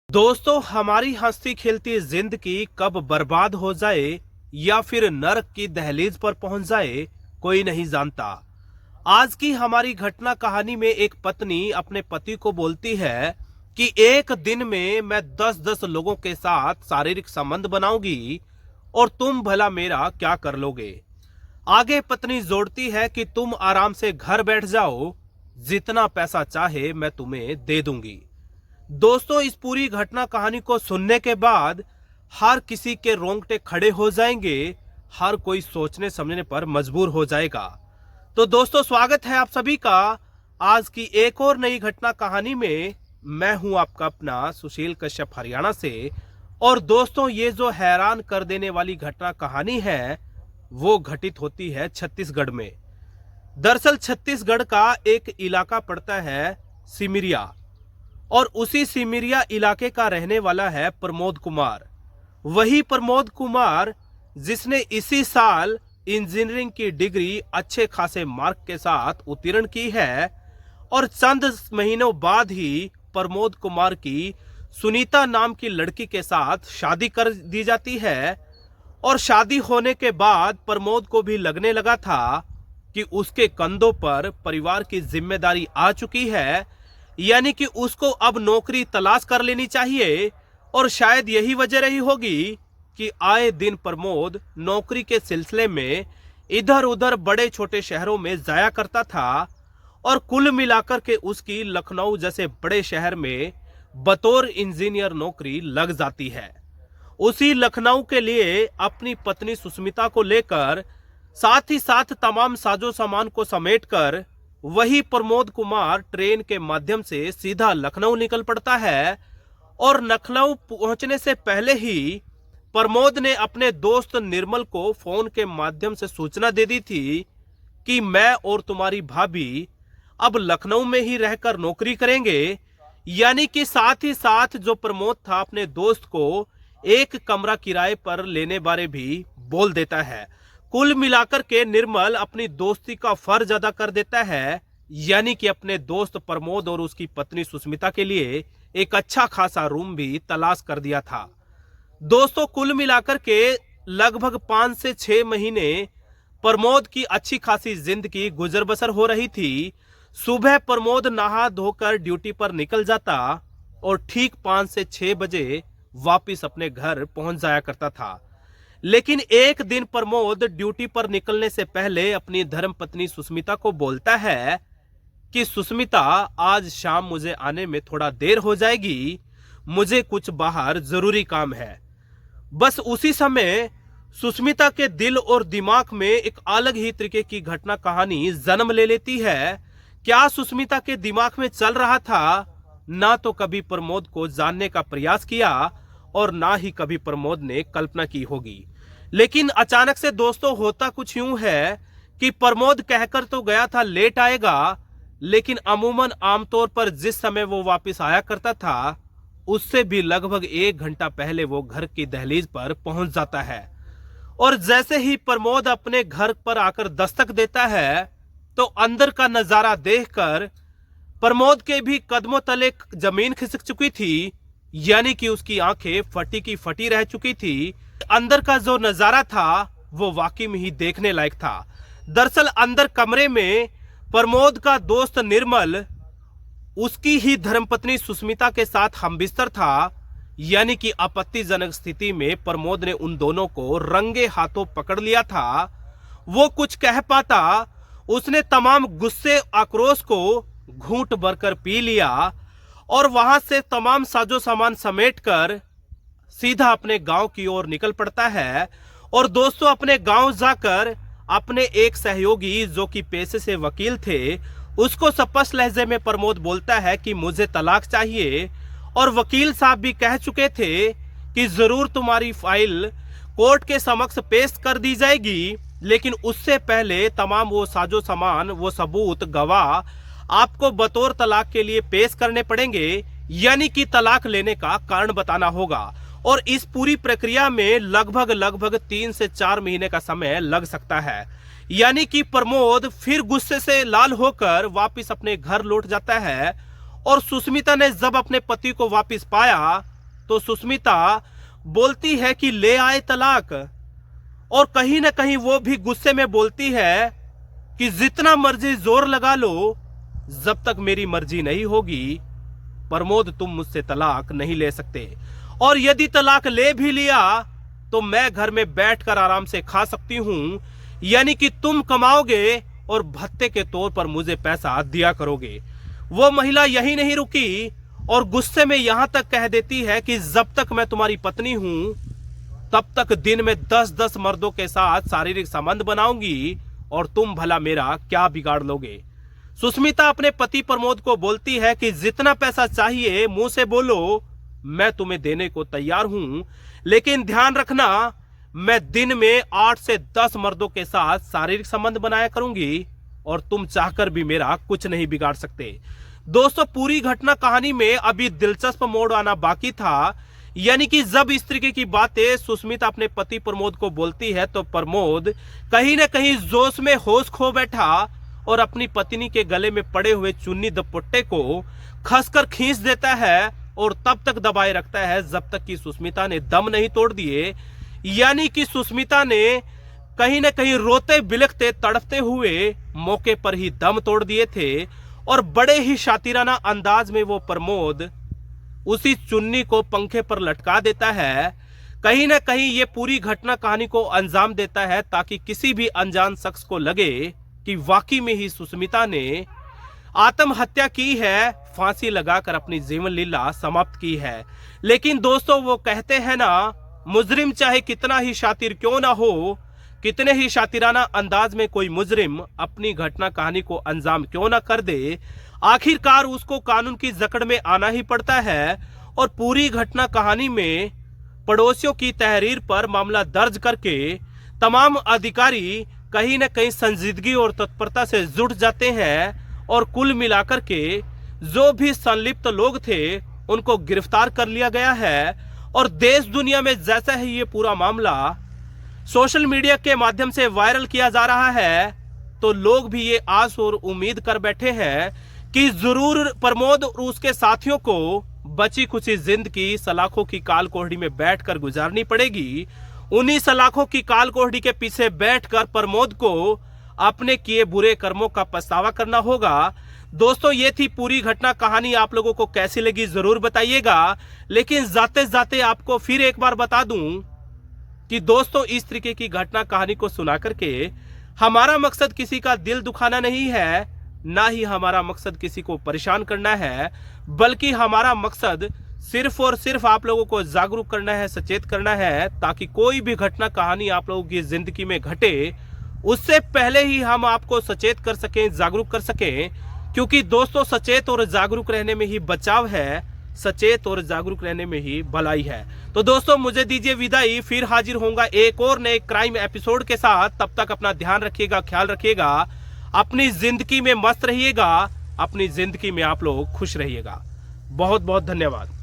दोस्तों, हमारी हंसती खेलती जिंदगी कब बर्बाद हो जाए या फिर नर्क की दहलीज पर पहुंच जाए, कोई नहीं जानता। आज की हमारी घटना कहानी में एक पत्नी अपने पति को बोलती है कि एक दिन में मैं 10-10 लोगों के साथ शारीरिक संबंध बनाऊंगी और तुम भला मेरा क्या कर लोगे। आगे पत्नी जोड़ती है कि तुम आराम से घर बैठ जाओ, जितना पैसा चाहे मैं तुम्हें दे दूंगी। दोस्तों, इस पूरी घटना कहानी को सुनने के बाद हर किसी के रोंगटे खड़े हो जाएंगे, हर कोई सोचने समझने पर मजबूर हो जाएगा। तो दोस्तों, स्वागत है आप सभी का आज की एक और नई घटना कहानी में। मैं हूं आपका अपना सुशील कश्यप हरियाणा से। और दोस्तों, ये जो हैरान कर देने वाली घटना कहानी है वो घटित होती है छत्तीसगढ़ में। दरअसल छत्तीसगढ़ का एक इलाका पड़ता है सिमरिया, और उसी सिमरिया इलाके का रहने वाला है प्रमोद कुमार। वही प्रमोद कुमार जिसने इसी साल इंजीनियरिंग की डिग्री अच्छे खासे मार्क के साथ उत्तीर्ण की है। और चंद महीनों बाद ही प्रमोद कुमार की सुनीता नाम की लड़की के साथ शादी कर दी जाती है। और शादी होने के बाद प्रमोद को भी लगने लगा था कि उसके कंधों पर परिवार की जिम्मेदारी आ चुकी है, यानी कि उसको अब नौकरी तलाश कर लेनी चाहिए। और शायद यही वजह रही होगी कि आए दिन प्रमोद नौकरी के सिलसिले में इधर उधर बड़े छोटे शहरों में जाया करता था। और कुल मिलाकर के उसकी लखनऊ जैसे बड़े शहर में बतौर इंजीनियर नौकरी लग जाती है। उसी लखनऊ के लिए अपनी पत्नी सुष्मिता को लेकर, साथ ही साथ तमाम साजो सामान को समेटकर वही प्रमोद कुमार ट्रेन के माध्यम से सीधा लखनऊ निकल पड़ता है। और लखनऊ पहुंचने से पहले ही प्रमोद ने अपने दोस्त निर्मल को फोन के माध्यम से सूचना दे दी थी कि मैं और तुम्हारी भाभी अब लखनऊ में ही रहकर नौकरी करेंगे। यानी कि साथ ही साथ जो प्रमोद था अपने दोस्त को एक कमरा किराए पर लेने बारे भी बोल देता है। कुल मिलाकर के निर्मल अपनी दोस्ती का फर्ज अदा कर देता है, यानी कि अपने दोस्त प्रमोद और उसकी पत्नी सुष्मिता के लिए एक अच्छा खासा रूम भी तलाश कर दिया था। दोस्तों, कुल मिलाकर के लगभग 5 से 6 महीने प्रमोद की अच्छी खासी जिंदगी गुजर बसर हो रही थी। सुबह प्रमोद नहा धोकर ड्यूटी पर निकल जाता और ठीक 5 से 6 बजे वापिस अपने घर पहुंच जाया करता था। लेकिन एक दिन प्रमोद ड्यूटी पर निकलने से पहले अपनी धर्मपत्नी सुष्मिता को बोलता है कि सुष्मिता, आज शाम मुझे आने में थोड़ा देर हो जाएगी, मुझे कुछ बाहर जरूरी काम है। बस उसी समय सुष्मिता के दिल और दिमाग में एक अलग ही तरीके की घटना कहानी जन्म ले लेती है। क्या सुष्मिता के दिमाग में चल रहा था, ना तो कभी प्रमोद को जानने का प्रयास किया और ना ही कभी प्रमोद ने कल्पना की होगी। लेकिन अचानक से दोस्तों होता कुछ यूं है कि प्रमोद कहकर तो गया था लेट आएगा, लेकिन अमूमन आमतौर पर जिस समय वो वापस आया करता था उससे भी लगभग 1 घंटा पहले वो घर की दहलीज पर पहुंच जाता है। और जैसे ही प्रमोद अपने घर पर आकर दस्तक देता है तो अंदर का नजारा देखकर प्रमोद के भी कदमों तले जमीन खिसक चुकी थी, यानी कि उसकी आंखें फटी की फटी रह चुकी थी। अंदर का जो नजारा था वो वाकई में ही देखने लायक था। दरअसल अंदर कमरे में प्रमोद का दोस्त निर्मल उसकी ही धर्मपत्नी सुष्मिता के साथ हमबिस्तर था। यानी कि आपत्तिजनक स्थिति में प्रमोद ने उन दोनों को रंगे हाथों पकड़ लिया था। वो कुछ कह पाता, उसने तमाम गुस्से आक्रोश को घूंट भरकर पी लिया और वहां से तमाम साजो सामान समेटकर सीधा अपने गांव की ओर निकल पड़ता है। और दोस्तों, अपने गांव जाकर अपने एक सहयोगी जो कि पेशे से वकील थे उसको स्पष्ट लहजे में प्रमोद बोलता है कि मुझे तलाक चाहिए। और वकील साहब भी कह चुके थे कि जरूर तुम्हारी फाइल कोर्ट के समक्ष पेश कर दी जाएगी, लेकिन उससे पहले तमाम वो साजो सामान, वो सबूत, गवाह आपको बतौर तलाक के लिए पेश करने पड़ेंगे, यानी कि तलाक लेने का कारण बताना होगा। और इस पूरी प्रक्रिया में लगभग 3 से 4 महीने का समय लग सकता है। यानी कि प्रमोद फिर गुस्से से लाल होकर वापस अपने घर लौट जाता है। और सुष्मिता ने जब अपने पति को वापस पाया तो सुष्मिता बोलती है कि ले आए तलाक, और कहीं ना कहीं वो भी गुस्से में बोलती है कि जितना मर्जी जोर लगा लो, जब तक मेरी मर्जी नहीं होगी प्रमोद तुम मुझसे तलाक नहीं ले सकते, और यदि तलाक ले भी लिया तो मैं घर में बैठकर आराम से खा सकती हूं, यानी कि तुम कमाओगे और भत्ते के तौर पर मुझे पैसा दिया करोगे। वो महिला यही नहीं रुकी और गुस्से में यहां तक कह देती है कि जब तक मैं तुम्हारी पत्नी हूं तब तक दिन में 10-10 मर्दों के साथ शारीरिक संबंध बनाऊंगी और तुम भला मेरा क्या बिगाड़ लोगे। सुष्मिता अपने पति प्रमोद को बोलती है कि जितना पैसा चाहिए मुंह से बोलो, मैं तुम्हें देने को तैयार हूं, लेकिन ध्यान रखना मैं दिन में 8 से 10 मर्दों के साथ शारीरिक संबंध बनाया करूंगी और तुम चाहकर भी मेरा कुछ नहीं बिगाड़ सकते। दोस्तों, पूरी घटना कहानी में अभी दिलचस्प मोड़ आना बाकी था, यानी कि जब इस तरीके की बातें सुष्मिता अपने पति प्रमोद को बोलती है तो प्रमोद कहीं ना कहीं जोश में होश खो बैठा और अपनी पत्नी के गले में पड़े हुए चुन्नी दुपट्टे को खसकर खींच देता है और तब तक दबाए रखता है जब तक कि सुष्मिता ने दम नहीं तोड़ दिए, यानी कि सुष्मिता ने कहीं ना कहीं रोते बिलखते तड़पते हुए मौके पर ही दम तोड़ दिए थे। और बड़े ही शातिराना अंदाज में वो प्रमोद उसी चुन्नी को पंखे पर लटका देता है। कहीं ना कहीं ये पूरी घटना कहानी को अंजाम देता है ताकि किसी भी अनजान शख्स को लगे कि वाकई में ही सुष्मिता ने आत्महत्या की है, फांसी लगाकर अपनी जीवन लीला समाप्त की है। लेकिन दोस्तों, वो कहते हैं ना, मुजरिम चाहे कितना ही शातिर क्यों ना हो, कितने ही शातिराना अंदाज में कोई मुजरिम अपनी घटना कहानी को अंजाम क्यों ना कर दे, आखिरकार उसको कानून की जकड़ में आना ही पड़ता है। और पूरी घटना कहानी में पड़ोसियों की तहरीर पर मामला दर्ज करके तमाम अधिकारी कहीं न कहीं संजीदगी और तत्परता से जुट जाते हैं और कुल मिलाकर के जो भी संलिप्त लोग थे उनको गिरफ्तार कर लिया गया है। और देश दुनिया में जैसा ही ये पूरा मामला सोशल मीडिया के माध्यम से वायरल किया जा रहा है तो लोग भी ये आस और उम्मीद कर बैठे हैं कि जरूर प्रमोद और उसके साथियों को बची खुची जिंदगी सलाखों की काल कोठड़ी में बैठकर गुजारनी पड़ेगी। उन्हीं सलाखों की काल कोठड़ी के पीछे बैठकर प्रमोद को अपने किए बुरे कर्मों का पछतावा करना होगा। दोस्तों, ये थी पूरी घटना कहानी, आप लोगों को कैसी लगी जरूर बताइएगा। लेकिन जाते जाते आपको फिर एक बार बता दूं कि दोस्तों, इस तरीके की घटना कहानी को सुना करके हमारा मकसद किसी का दिल दुखाना नहीं है, ना ही हमारा मकसद किसी को परेशान करना है, बल्कि हमारा मकसद सिर्फ और सिर्फ आप लोगों को जागरूक करना है, सचेत करना है, ताकि कोई भी घटना कहानी आप लोगों की जिंदगी में घटे उससे पहले ही हम आपको सचेत कर सकें, जागरूक कर सकें। क्योंकि दोस्तों, सचेत और जागरूक रहने में ही बचाव है, सचेत और जागरूक रहने में ही भलाई है। तो दोस्तों, मुझे दीजिए विदाई, फिर हाजिर होऊंगा एक और नए क्राइम एपिसोड के साथ। तब तक अपना ध्यान रखिएगा, ख्याल रखिएगा, अपनी जिंदगी में मस्त रहिएगा, अपनी जिंदगी में आप लोग खुश रहिएगा। बहुत बहुत धन्यवाद।